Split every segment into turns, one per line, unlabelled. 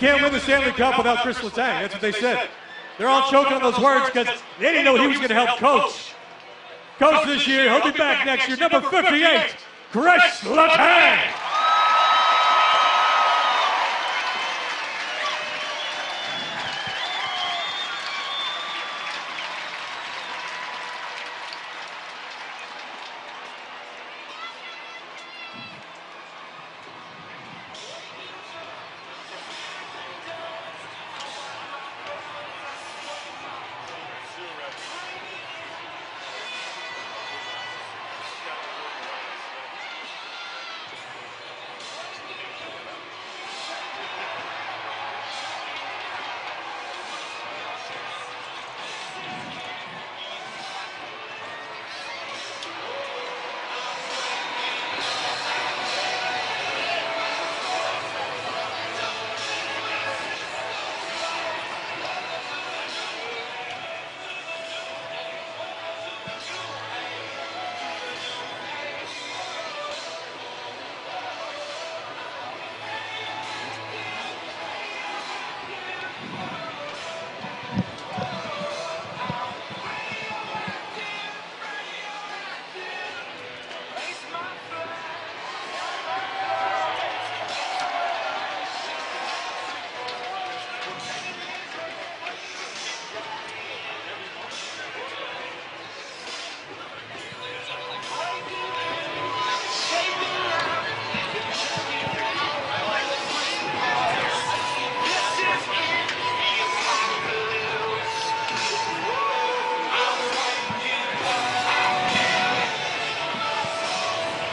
can't win the Stanley Cup without Chris Letang. That's what they said. They're all choking on those words because they didn't know he was going to help coach. Coach this year, he'll be back next year. Number 58, Chris Letang.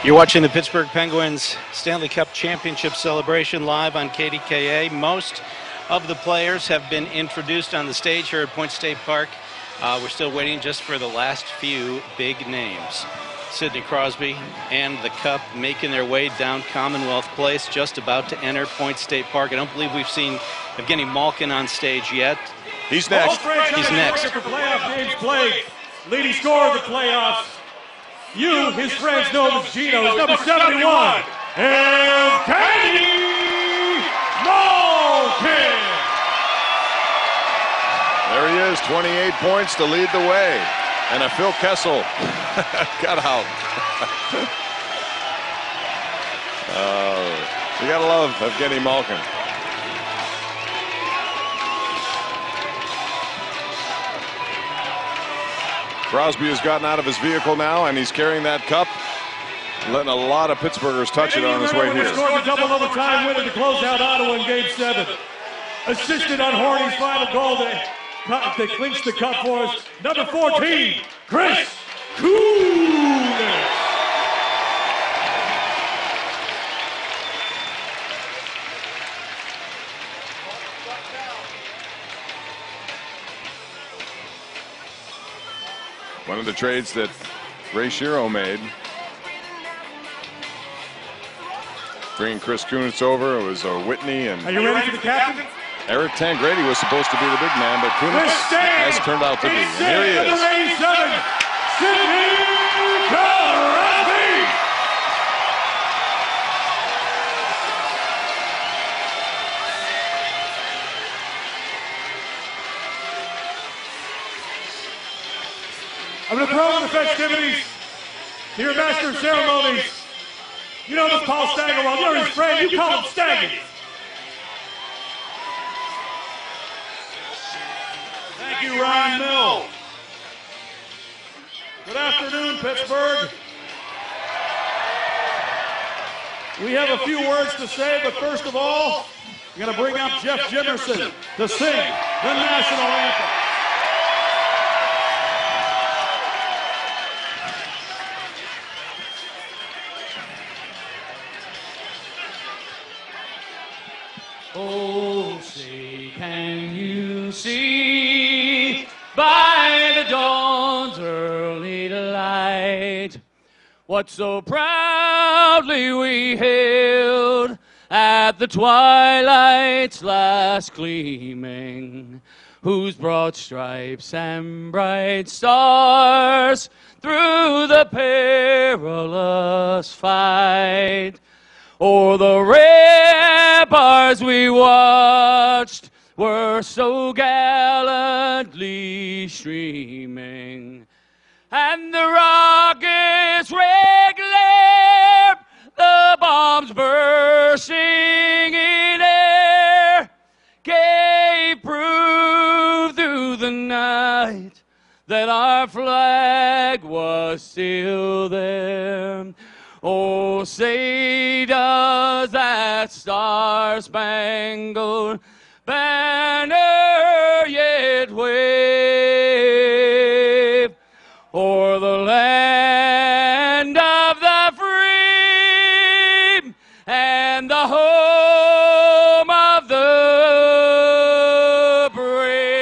You're watching the Pittsburgh Penguins Stanley Cup Championship celebration live on KDKA. Most of the players have been introduced on the stage here at Point State Park. We're still waiting just for the last few big names. Sidney Crosby and the Cup making their way down Commonwealth Place, just about to enter Point State Park. I don't believe we've seen Evgeny Malkin on stage yet.
He's next.
He's next. For playoff games played, leading scorer of the playoffs. You, his friends, know him as Gino. He's number 71. Evgeny Malkin.
There he is, 28 points to lead the way. And a Phil Kessel got out. You gotta love Evgeny Malkin. Crosby has gotten out of his vehicle now, and he's carrying that cup, letting a lot of Pittsburghers touch it on his way here.
He scored the double overtime winner to close out Ottawa in Game 7. Assisted on Horny's final goal to clinch the cup for us. Number 14, Chris Cooley.
One of the trades that Ray Shero made, bringing Chris Kunitz over. It was Whitney and.
Are you ready for the captain?
Eric Tangradi was supposed to be the big man, but Kunitz has turned out to be. And here he is.
Sidney Crosby. I'm going to throw in the festivities to your master of ceremonies. You know this Paul Staggerwald. You're his friend. You call him Staggy. Thank you, Ryan Mill. Good afternoon, Pittsburgh. We have a few words to say, but first of all, we're going to bring up Jeff Jimerson to sing the national anthem.
Oh, say, can you see by the dawn's early light what so proudly we hailed at the twilight's last gleaming, whose broad stripes and bright stars through the perilous fight o'er the ramparts we watched were so gallantly streaming, and the rockets' red glare, the bombs bursting in air, gave proof through the night that our flag was still there. Oh, say does that star-spangled banner yet wave o'er the land of the free and the home of the brave.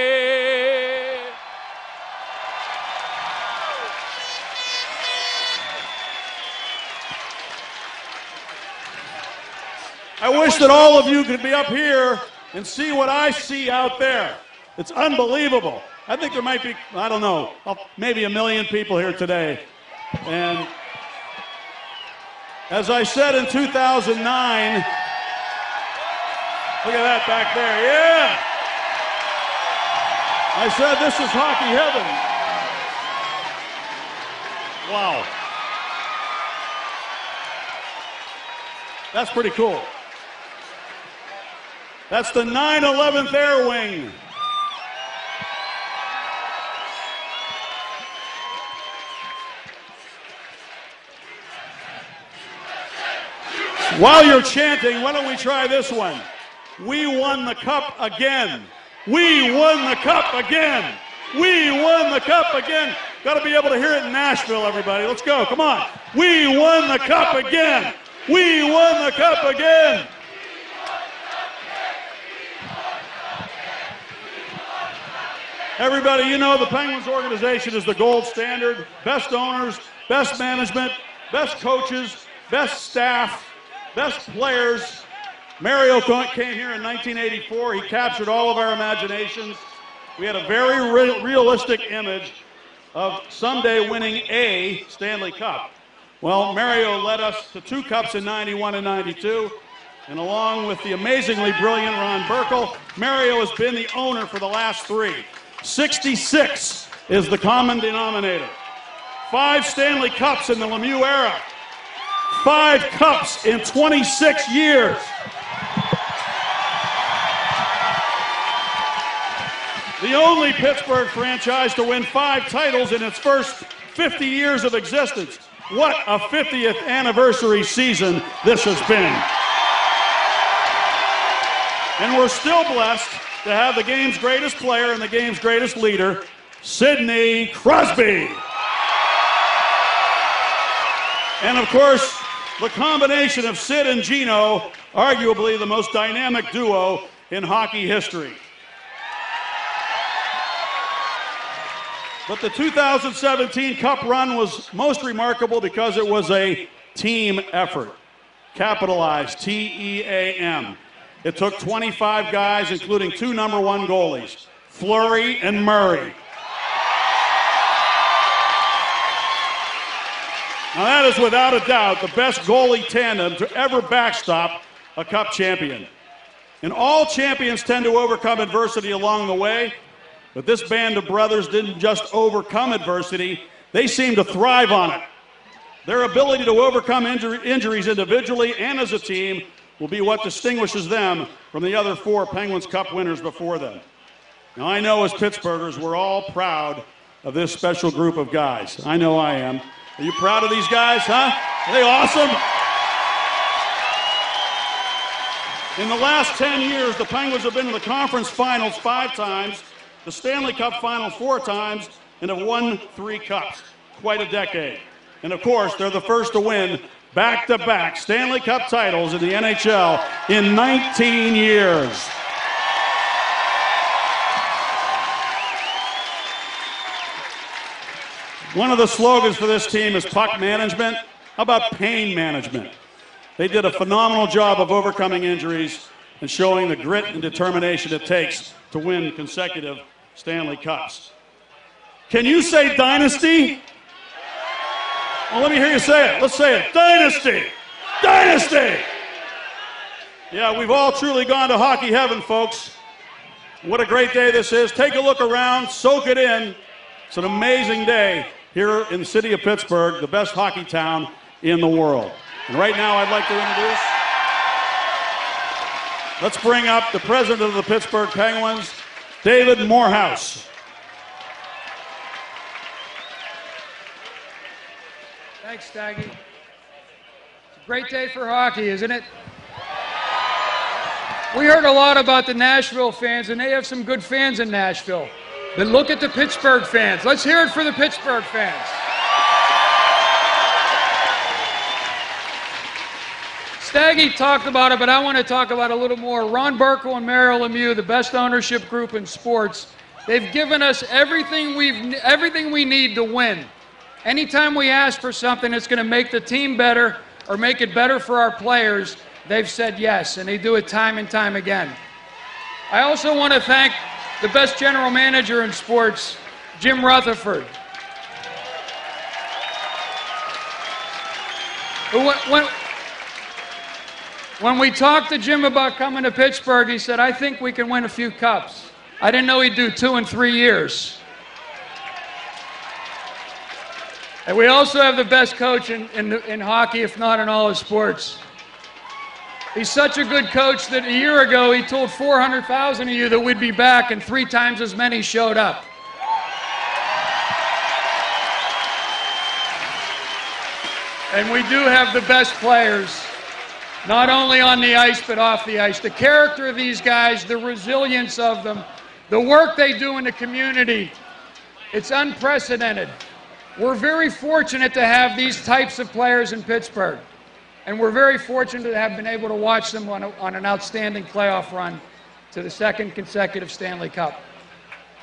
I wish that all of you could be up here and see what I see out there. It's unbelievable. I think there might be, I don't know, maybe 1 million people here today. And as I said in 2009, look at that back there, yeah! I said this is hockey heaven. Wow. That's pretty cool. That's the 911th Air Wing. While you're chanting, why don't we try this one? We won the cup again. We won the cup again. We won the cup again. Got to be able to hear it in Nashville, everybody. Let's go. Come on. We won the cup again. We won the cup again. Everybody, you know the Penguins organization is the gold standard. Best owners, best management, best coaches, best staff, best players. Mario came here in 1984. He captured all of our imaginations. We had a very realistic image of someday winning a Stanley Cup. Well, Mario led us to 2 cups in 91 and 92. And along with the amazingly brilliant Ron Burkle, Mario has been the owner for the last 3. 66 is the common denominator. 5 Stanley Cups in the Lemieux era. 5 cups in 26 years. The only Pittsburgh franchise to win 5 titles in its first 50 years of existence. What a 50th anniversary season this has been. And we're still blessed to have the game's greatest player and the game's greatest leader, Sidney Crosby. And of course, the combination of Sid and Gino, arguably the most dynamic duo in hockey history. But the 2017 Cup run was most remarkable because it was a team effort. Capitalized, T-E-A-M. It took 25 guys, including 2 #1 goalies, Fleury and Murray. Now that is without a doubt the best goalie tandem to ever backstop a Cup champion. And all champions tend to overcome adversity along the way, but this band of brothers didn't just overcome adversity, they seemed to thrive on it. Their ability to overcome injuries individually and as a team will be what distinguishes them from the other 4 Penguins Cup winners before them. Now I know as Pittsburghers we're all proud of this special group of guys. I know I am. Are you proud of these guys, huh? Are they awesome? In the last 10 years, the Penguins have been to the conference finals 5 times, the Stanley Cup finals 4 times, and have won 3 cups. Quite a decade. And of course, they're the first to win back-to-back Stanley Cup titles in the NHL in 19 years. One of the slogans for this team is puck management. How about pain management? They did a phenomenal job of overcoming injuries and showing the grit and determination it takes to win consecutive Stanley Cups. Can you say dynasty? Well, let me hear you say it. Let's say it. Dynasty! Dynasty!
Yeah, we've all truly gone to hockey heaven, folks. What a great day this is. Take a look around, soak it in. It's an amazing day here in the city of Pittsburgh, the best hockey town in the world. And right now I'd like to introduce, let's bring up the president of the Pittsburgh Penguins, David Morehouse.
Thanks, Staggy. It's a great day for hockey, isn't it? We heard a lot about the Nashville fans, and they have some good fans in Nashville. But look at the Pittsburgh fans. Let's hear it for the Pittsburgh fans. Staggy talked about it, but I want to talk about it a little more. Ron Burkle and Mario Lemieux, the best ownership group in sports, they've given us everything we need to win. Anytime we ask for something that's going to make the team better or make it better for our players, they've said yes, and they do it time and time again. I also want to thank the best general manager in sports, Jim Rutherford, who, when we talked to Jim about coming to Pittsburgh, he said, I think we can win a few cups. I didn't know he'd do 2 in 3 years. And we also have the best coach in hockey, if not in all of sports. He's such a good coach that a year ago he told 400,000 of you that we'd be back, and 3 times as many showed up. And we do have the best players, not only on the ice but off the ice. The character of these guys, the resilience of them, the work they do in the community, it's unprecedented. We're very fortunate to have these types of players in Pittsburgh. And we're very fortunate to have been able to watch them on an outstanding playoff run to the 2nd consecutive Stanley Cup.